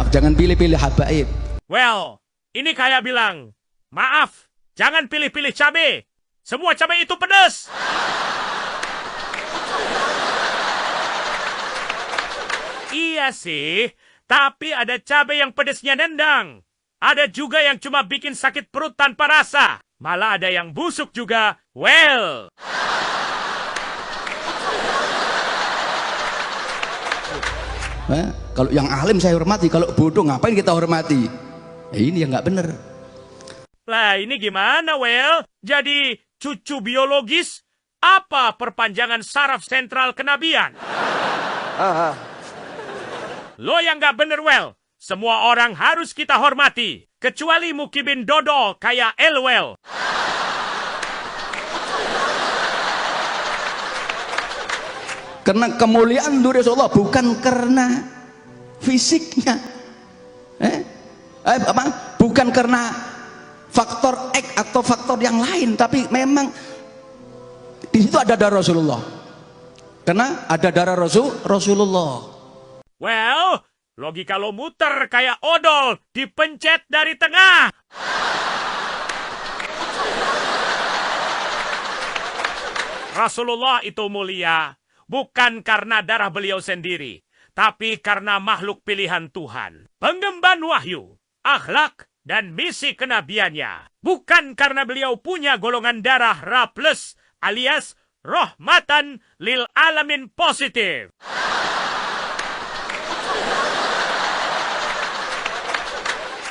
jangan pilih-pilih habaib. Well, ini kayak bilang, maaf, jangan pilih-pilih cabai. Semua cabai itu pedas. Iya sih, tapi ada cabai yang pedasnya nendang. Ada juga yang cuma bikin sakit perut tanpa rasa. Malah ada yang busuk juga. Well. Kalau yang alim saya hormati, kalau bodoh ngapain kita hormati? Ini yang nggak bener. Lah ini gimana, Well? Jadi cucu biologis? Apa perpanjangan saraf sentral kenabian? Lo yang nggak bener, Well. Semua orang harus kita hormati. Kecuali Mukibin Dodol kayak Elwell. Karena kemuliaan dari Rasulullah bukan karena fisiknya, bukan karena faktor X atau faktor yang lain, tapi memang di situ ada darah Rasulullah. Karena ada darah Rasulullah. Well, logika lo muter kayak odol dipencet dari tengah. Rasulullah itu mulia. Bukan karena darah beliau sendiri, tapi karena makhluk pilihan Tuhan. Pengemban wahyu, akhlak, dan misi kenabiannya. Bukan karena beliau punya golongan darah Ra+ alias rahmatan lil alamin positif.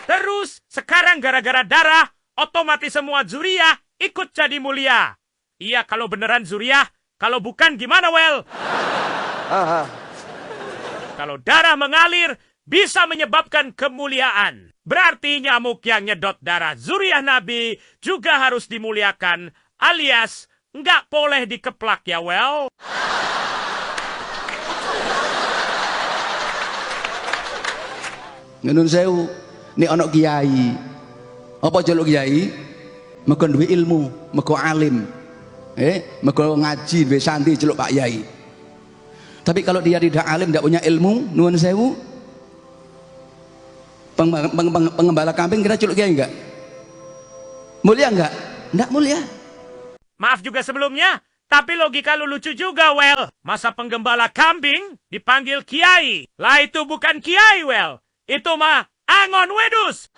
Terus, sekarang gara-gara darah, otomatis semua zuriyah ikut jadi mulia. Iya kalau beneran zuriyah. Kalau bukan gimana, Well? Kalau darah mengalir, bisa menyebabkan kemuliaan. Berarti nyamuk yang nyedot darah zuriyah Nabi juga harus dimuliakan, alias nggak boleh dikeplak ya, Well? Nyuwun sewu, nek ana kiai, apa jaluk kiai? Mergo duwe ilmu, mergo alim. Mergo ngaji duwe santri celuk Pak Yai. Tapi kalau dia tidak alim, tidak punya ilmu, nuwun sewu, pengembala kambing kira celuk kiai enggak? Mulia enggak? Enggak mulia. Maaf juga sebelumnya, tapi logika lu lucu juga, Well. Masa penggembala kambing dipanggil kiai? Lah itu bukan kiai, Well. Itu mah angon wedus.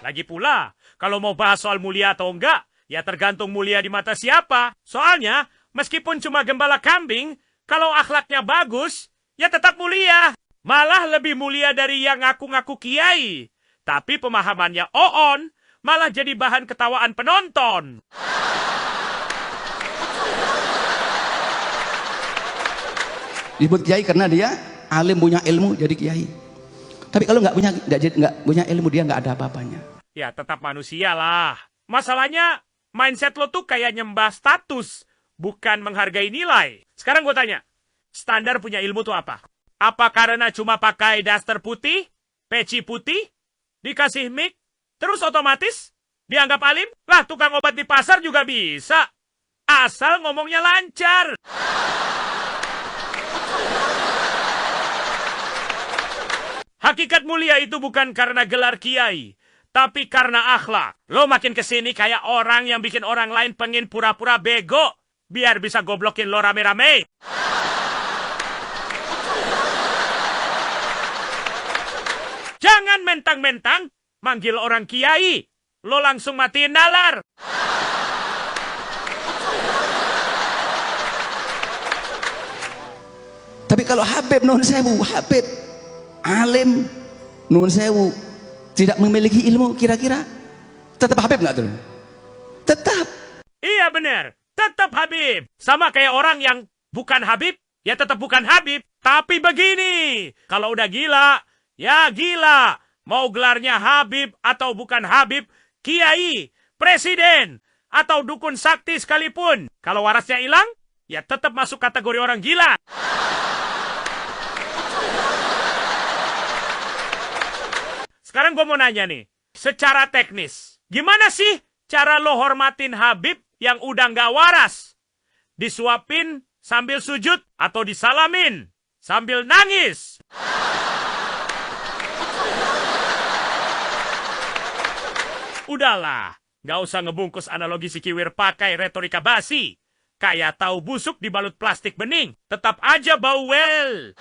Lagi pula, kalau mau bahas soal mulia atau enggak, ya tergantung mulia di mata siapa. Soalnya, meskipun cuma gembala kambing, kalau akhlaknya bagus, ya tetap mulia. Malah lebih mulia dari yang ngaku-ngaku kiai. Tapi pemahamannya oon, malah jadi bahan ketawaan penonton. Disebut kiai karena dia alim, punya ilmu, jadi kiai. Tapi kalau nggak punya ilmu, dia nggak ada apa-apanya. Ya tetap manusia lah. Masalahnya mindset lo tuh kayak nyembah status, bukan menghargai nilai. Sekarang gue tanya, standar punya ilmu tuh apa? Apa karena cuma pakai daster putih, peci putih, dikasih mic, terus otomatis dianggap alim? Lah tukang obat di pasar juga bisa. Asal ngomongnya lancar. Hakikat mulia itu bukan karena gelar kiai, tapi karena akhlak. Lo makin kesini kayak orang yang bikin orang lain pengen pura-pura bego, biar bisa goblokin lo rame-rame. Jangan mentang-mentang manggil orang kiai, lo langsung matiin nalar. Tapi kalau Habib nun sewu, Habib alim nun sewu, tidak memiliki ilmu, kira-kira tetap Habib nggak tuh? Tetap. Iya benar, tetap Habib. Sama kayak orang yang bukan Habib, ya tetap bukan Habib. Tapi begini, kalau udah gila, ya gila. Mau gelarnya Habib atau bukan Habib, kiai, presiden, atau dukun sakti sekalipun. Kalau warasnya hilang, ya tetap masuk kategori orang gila. Sekarang gue mau nanya nih, secara teknis, gimana sih cara lo hormatin Habib yang udah nggak waras? Disuapin sambil sujud atau disalamin sambil nangis? Udahlah, nggak usah ngebungkus analogi si Kiwir pakai retorika basi. Kayak tahu busuk dibalut plastik bening, tetap aja bau well.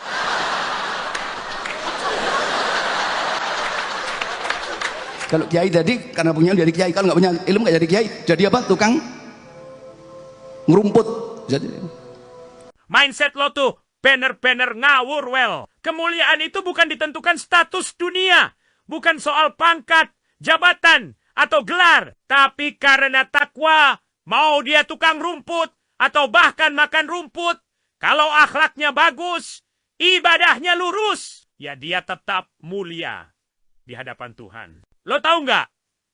Kalau kiai tadi karena punya dari kiai, kalau nggak punya ilmu nggak jadi kiai, jadi apa? Tukang ngerumput. Jadi Mindset lo tuh bener-bener ngawur well. Kemuliaan itu bukan ditentukan status dunia, bukan soal pangkat, jabatan, atau gelar, tapi karena takwa. Mau dia tukang rumput atau bahkan makan rumput, kalau akhlaknya bagus, ibadahnya lurus, ya dia tetap mulia di hadapan Tuhan. Lo tahu nggak?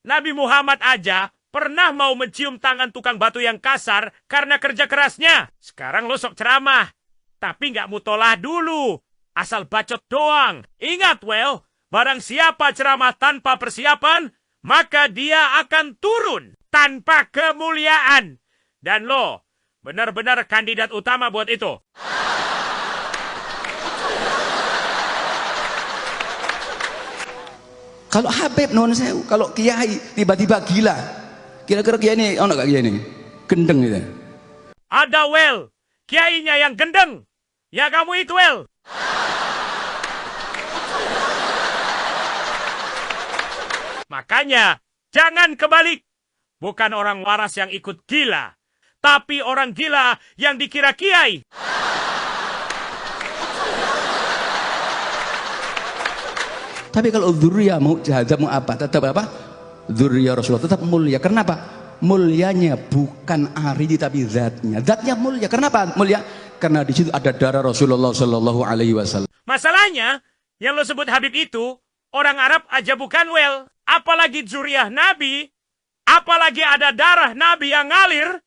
Nabi Muhammad aja pernah mau mencium tangan tukang batu yang kasar karena kerja kerasnya. Sekarang lo sok ceramah, tapi nggak mutolah dulu, asal bacot doang. Ingat well, barang siapa ceramah tanpa persiapan, maka dia akan turun tanpa kemuliaan. Dan lo benar-benar kandidat utama buat itu. kalau Habib non sewu, kalau kiai tiba-tiba gila, kira-kira kiai ini, oh nggak kiai ini, gendeng gitu. Ada well, kiainya yang gendeng. Ya kamu itu well. Makanya, jangan kebalik. Bukan orang waras yang ikut gila, tapi orang gila yang dikira kiai. Tapi kalau dzurriyyah mau jahadah mau apa? Tetap apa? Dzurriyyah Rasulullah tetap mulia. Kenapa? Mulianya bukan aridi tapi zatnya. Zatnya mulia. Kenapa mulia? Karena di situ ada darah Rasulullah Shallallahu Alaihi Wasallam. Masalahnya, yang lo sebut Habib itu orang Arab aja bukan well. Apalagi dzurriyyah Nabi, apalagi ada darah Nabi yang ngalir.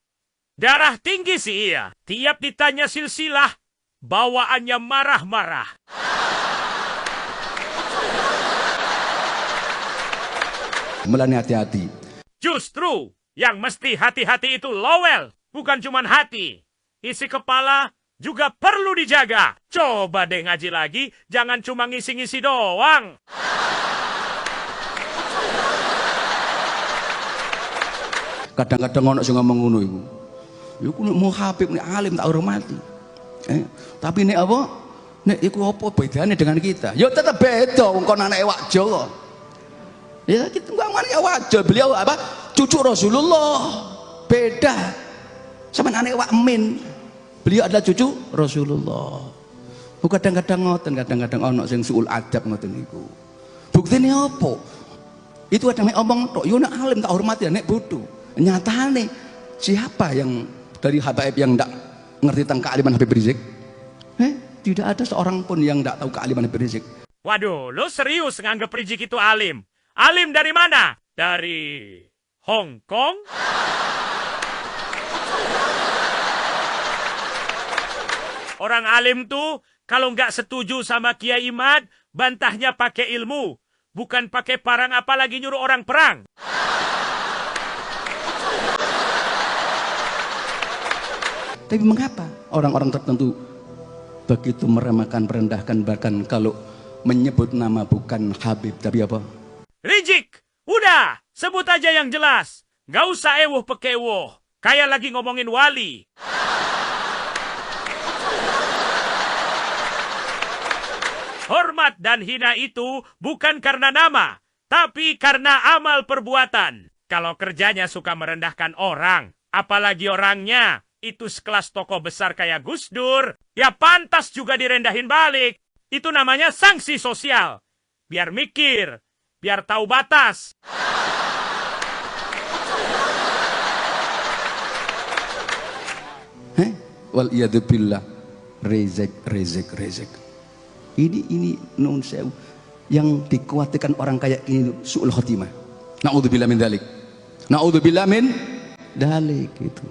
Darah tinggi sih iya. Tiap ditanya silsilah, bawaannya marah-marah. Mulanya hati-hati. Justru yang mesti hati-hati itu lowel, bukan cuman hati. Isi kepala juga perlu dijaga. Coba deh ngaji lagi, jangan cuma ngisi-ngisi doang. Kadang-kadang ono sing ngomong ngono iku. Iku mau Habib nek alim tak hormati. Tapi nek apa? Nek iku apa bedane dengan kita? Ya tetep beda wong kon anake wajo kok. Ya kita nggak anake wajo, beliau apa? Cucu Rasulullah. Beda. Sama anake wak min. Beliau adalah cucu Rasulullah. Kadang-kadang ngoten, kadang-kadang ono sing suul adab ngoten niku. Buktine apa? Itu ada yang omong tok, yo nek alim tak hormati, nek bodoh. Nyatane siapa yang dari habaib yang tidak ngerti tentang kealiman Habib Rizik? Tidak ada seorang pun yang tidak tahu kealiman Habib Rizik. Waduh, lo serius nganggep Rizik itu alim? Alim dari mana? Dari Hong Kong? Orang alim tuh kalau nggak setuju sama Kiai Imad, bantahnya pakai ilmu, bukan pakai parang, apalagi nyuruh orang perang. Tapi mengapa orang-orang tertentu begitu meremehkan, merendahkan, bahkan kalau menyebut nama bukan Habib tapi apa? Rizik, udah sebut aja yang jelas, nggak usah ewuh pekewuh, kayak lagi ngomongin wali. Hormat dan hina itu bukan karena nama, tapi karena amal perbuatan. Kalau kerjanya suka merendahkan orang, apalagi orangnya itu sekelas tokoh besar kayak Gus Dur, ya pantas juga direndahin balik. Itu namanya sanksi sosial. Biar mikir, biar tahu batas. Wal iyadzubillah. Rezek. Ini nun sewu yang dikhawatirkan orang kayak gini, su'ul khotimah. Na'udzubillah min dzalik. Na'udzubillah min dzalik itu.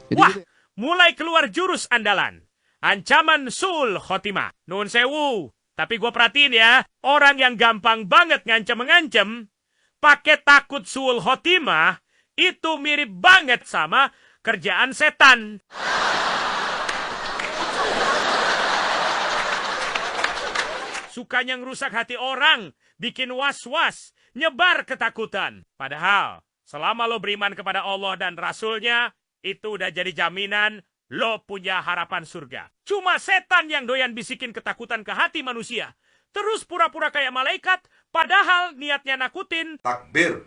Jadi, wah, mulai keluar jurus andalan. Ancaman su'ul khotimah. Nun sewu. Tapi gue perhatiin ya, orang yang gampang banget ngancem-mengancem, pakai takut su'ul khotimah, itu mirip banget sama kerjaan setan. sukanya ngerusak hati orang, bikin was-was, nyebar ketakutan. Padahal, selama lo beriman kepada Allah dan Rasul-Nya, itu udah jadi jaminan lo punya harapan surga. Cuma setan yang doyan bisikin ketakutan ke hati manusia. Terus pura-pura kayak malaikat, padahal niatnya nakutin. Takbir.